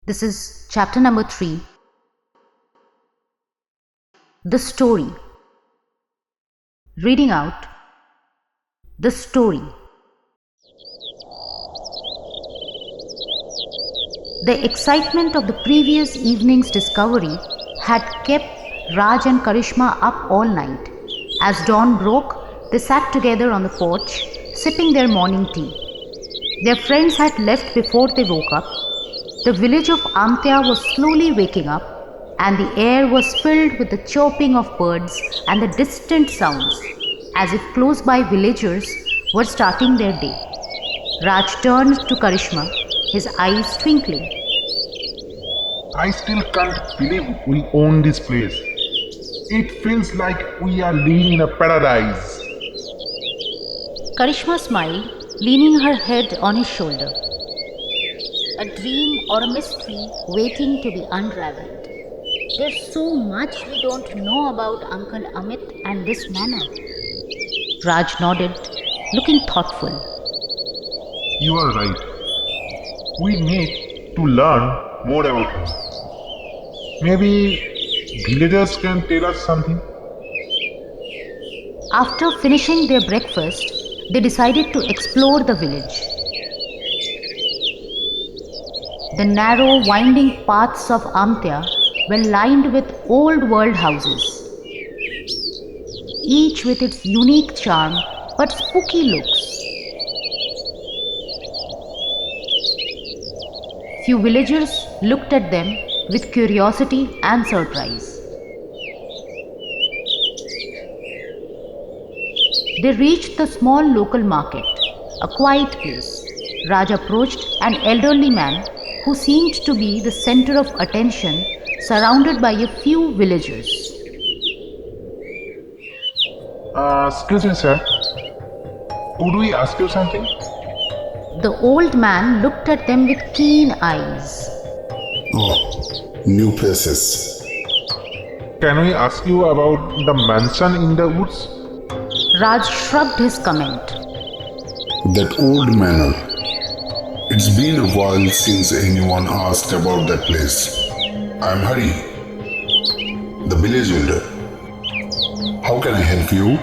This is chapter number 3. The story. Reading out the story. The excitement of the previous evening's discovery had kept Raj and Karishma up all night. As dawn broke, they sat together on the porch, sipping their morning tea. Their friends had left before they woke up. The village of Amtya was slowly waking up, and the air was filled with the chirping of birds and the distant sounds, as if close by villagers were starting their day. Raj turned to Karishma, his eyes twinkling. I still can't believe we own this place. It feels like we are living in a paradise. Karishma smiled, leaning her head on his shoulder. A dream or a mystery waiting to be unraveled. There's so much we don't know about Uncle Amit and this manor. Raj nodded, looking thoughtful. You are right. We need to learn more about him. Maybe villagers can tell us something. After finishing their breakfast, they decided to explore the village. The narrow, winding paths of Amtya were lined with old-world houses, each with its unique charm but spooky looks. Few villagers looked at them with curiosity and surprise. They reached the small local market, a quiet place. Raj approached an elderly man who seemed to be the center of attention, surrounded by a few villagers. Excuse me, sir. Could we ask you something? The old man looked at them with keen eyes. Oh, new places. Can we ask you about the mansion in the woods? Raj shrugged his comment. That old manor. It's been a while since anyone asked about that place. I'm Hari, the village elder. How can I help you?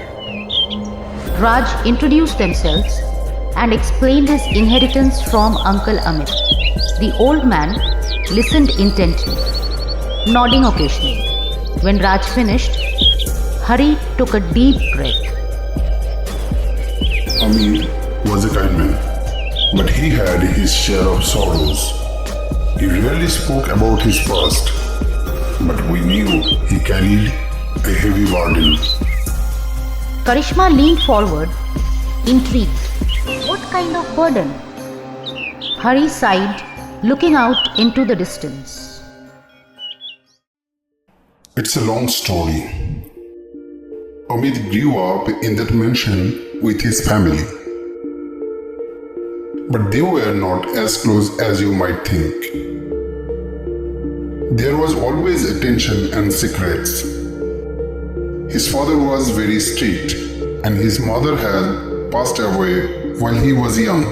Raj introduced themselves and explained his inheritance from Uncle Amit. The old man listened intently, nodding occasionally. When Raj finished, Hari took a deep breath. Amit was a kind man, but he had his share of sorrows. He rarely spoke about his past, but we knew he carried a heavy burden. Karishma leaned forward, intrigued. What kind of burden? Hari sighed, looking out into the distance. It's a long story. Amit grew up in that mansion with his family. But they were not as close as you might think. There was always attention and secrets. His father was very strict, and his mother had passed away while he was young.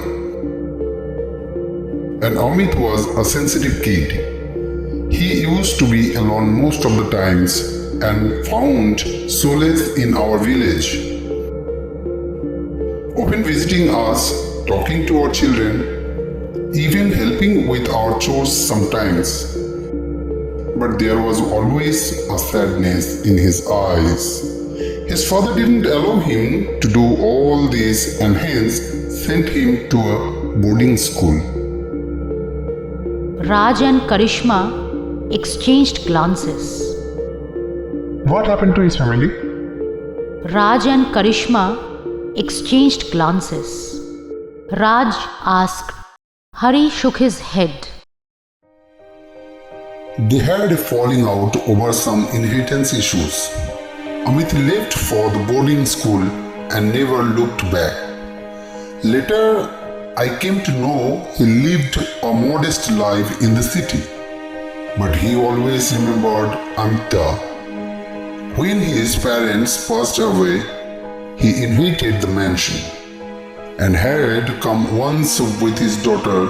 And Amit was a sensitive kid. He used to be alone most of the times and found solace in our village. Often visiting us, talking to our children, even helping with our chores sometimes. But there was always a sadness in his eyes. His father didn't allow him to do all this and hence sent him to a boarding school. Raj and Karishma exchanged glances. What happened to his family? Raj and Karishma exchanged glances. Raj asked. Hari shook his head. They had a falling out over some inheritance issues. Amit left for the boarding school and never looked back. Later, I came to know he lived a modest life in the city. But he always remembered Amita. When his parents passed away, he inherited the mansion and had come once with his daughter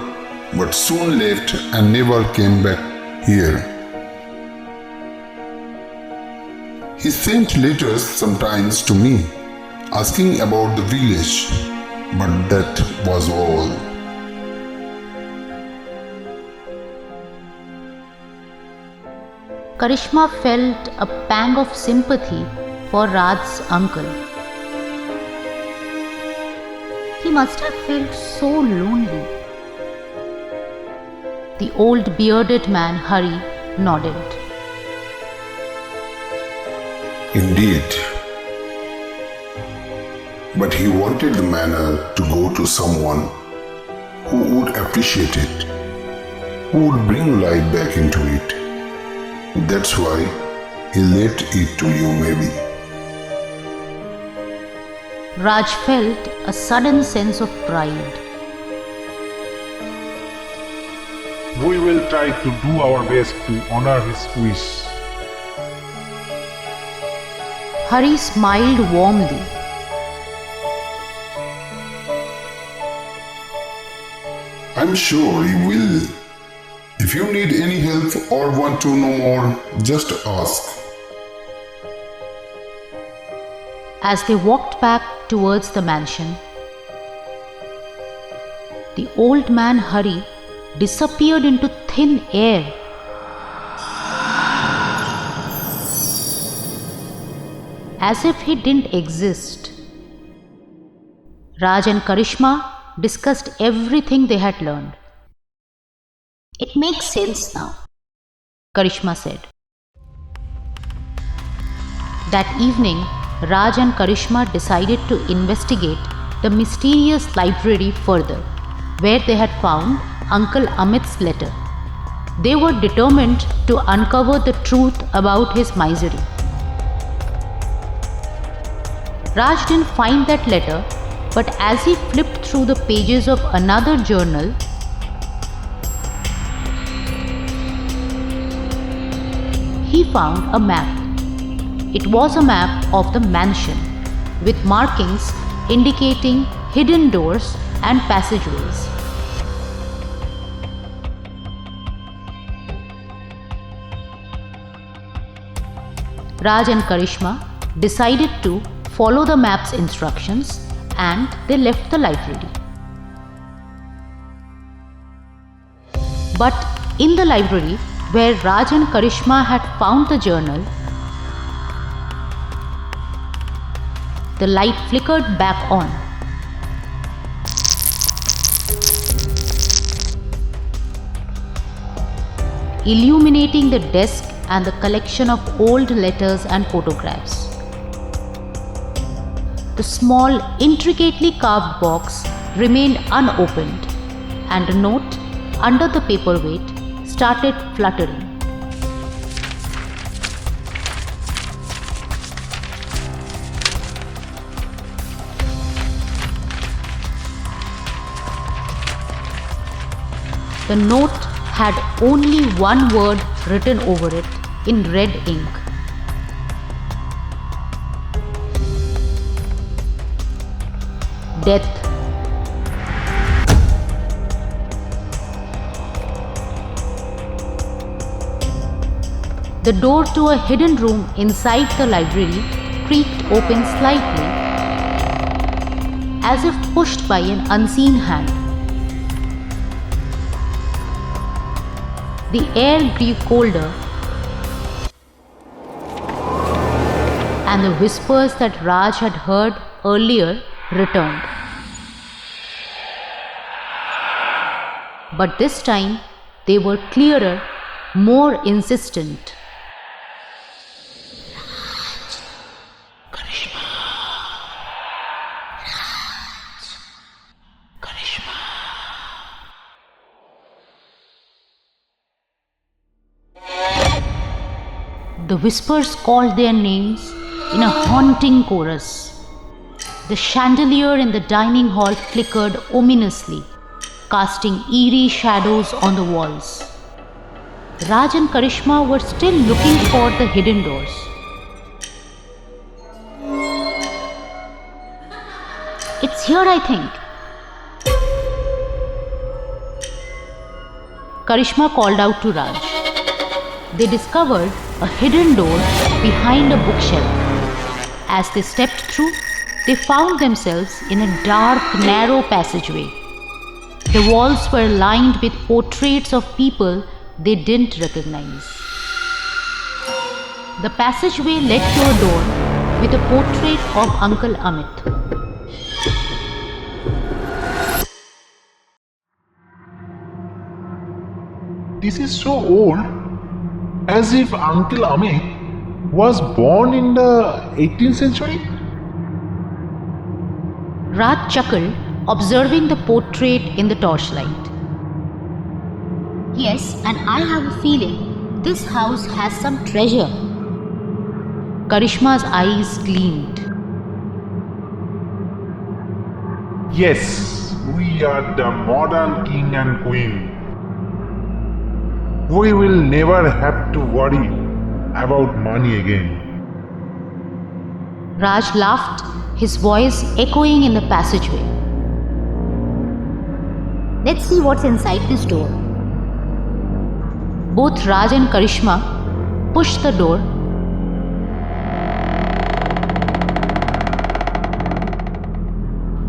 but soon left and never came back here. He sent letters sometimes to me, asking about the village, but that was all. Karishma felt a pang of sympathy for Raj's uncle. He must have felt so lonely. The old bearded man, Hari, nodded. Indeed. But he wanted the manor to go to someone who would appreciate it, who would bring life back into it. That's why he left it to you, maybe. Raj felt a sudden sense of pride. We will try to do our best to honor his wish. Hari smiled warmly. I'm sure you will. If you need any help or want to know more, just ask. As they walked back towards the mansion, the old man Hari disappeared into thin air. As if he didn't exist. Raj and Karishma discussed everything they had learned. It makes sense now, Karishma said. That evening, Raj and Karishma decided to investigate the mysterious library further, where they had found Uncle Amit's letter. They were determined to uncover the truth about his misery. Raj didn't find that letter, but as he flipped through the pages of another journal, he found a map. It was a map of the mansion, with markings indicating hidden doors and passageways. Raj and Karishma decided to follow the map's instructions and they left the library. But in the library, where Raj and Karishma had found the journal, the light flickered back on. Illuminating the desk and the collection of old letters and photographs. The small, intricately carved box remained unopened, and a note under the paperweight started fluttering. The note had only one word written over it in red ink. Death. The door to a hidden room inside the library creaked open slightly, as if pushed by an unseen hand. The air grew colder, and the whispers that Raj had heard earlier returned. But this time they were clearer, more insistent. The whispers called their names in a haunting chorus. The chandelier in the dining hall flickered ominously, casting eerie shadows on the walls. Raj and Karishma were still looking for the hidden doors. It's here, I think. Karishma called out to Raj. They discovered a hidden door behind a bookshelf. As they stepped through, they found themselves in a dark, narrow passageway. The walls were lined with portraits of people they didn't recognize. The passageway led to a door with a portrait of Uncle Amit. This is so old, as if Uncle Amit was born in the 18th century. Raj chuckled, observing the portrait in the torchlight. Yes, and I have a feeling this house has some treasure. Karishma's eyes gleamed. Yes, we are the modern king and queen. We will never have to worry about money again. Raj laughed, his voice echoing in the passageway. Let's see what's inside this door. Both Raj and Karishma pushed the door.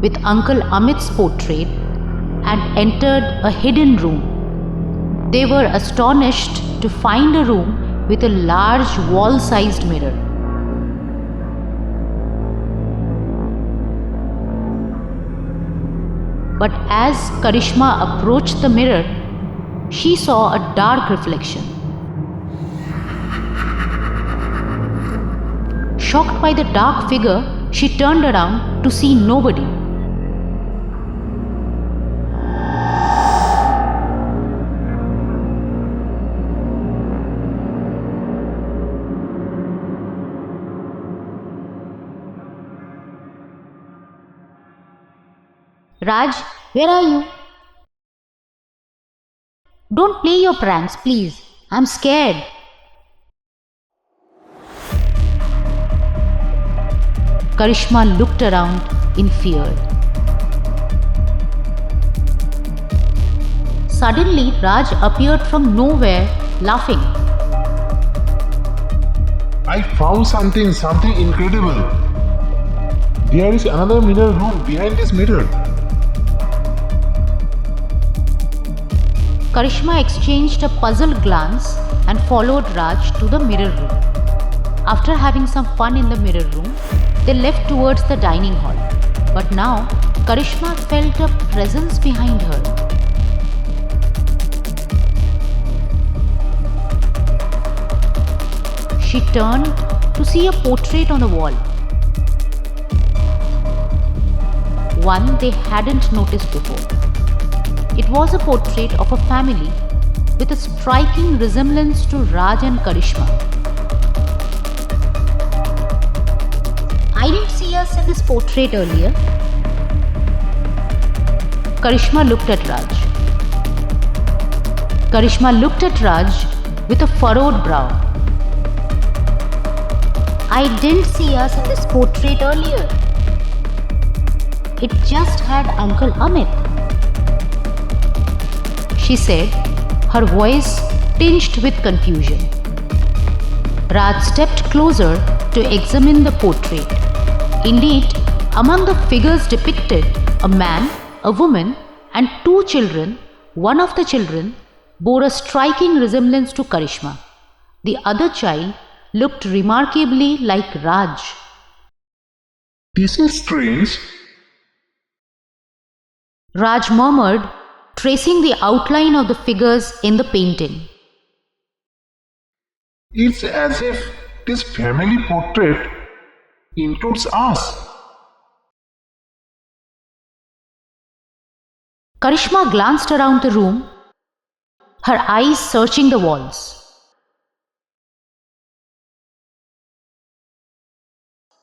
With Uncle Amit's portrait and entered a hidden room. They were astonished to find a room with a large wall-sized mirror. But as Karishma approached the mirror, she saw a dark reflection. Shocked by the dark figure, she turned around to see nobody. Raj, where are you? Don't play your pranks, please. I'm scared. Karishma looked around in fear. Suddenly, Raj appeared from nowhere, laughing. I found something incredible. There is another mirror room behind this mirror. Karishma exchanged a puzzled glance and followed Raj to the mirror room. After having some fun in the mirror room, they left towards the dining hall. But now, Karishma felt a presence behind her. She turned to see a portrait on the wall. One they hadn't noticed before. It was a portrait of a family with a striking resemblance to Raj and Karishma. I didn't see us in this portrait earlier. Karishma looked at Raj. Karishma looked at Raj with a furrowed brow. I didn't see us in this portrait earlier. It just had Uncle Amit, she said, her voice tinged with confusion. Raj stepped closer to examine the portrait. Indeed, among the figures depicted, a man, a woman, and two children. One of the children bore a striking resemblance to Karishma. The other child looked remarkably like Raj. This is strange. Raj murmured, tracing the outline of the figures in the painting. It's as if this family portrait includes us. Karishma glanced around the room, her eyes searching the walls.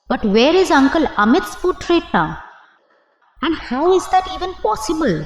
But where is Uncle Amit's portrait now? And how is that even possible?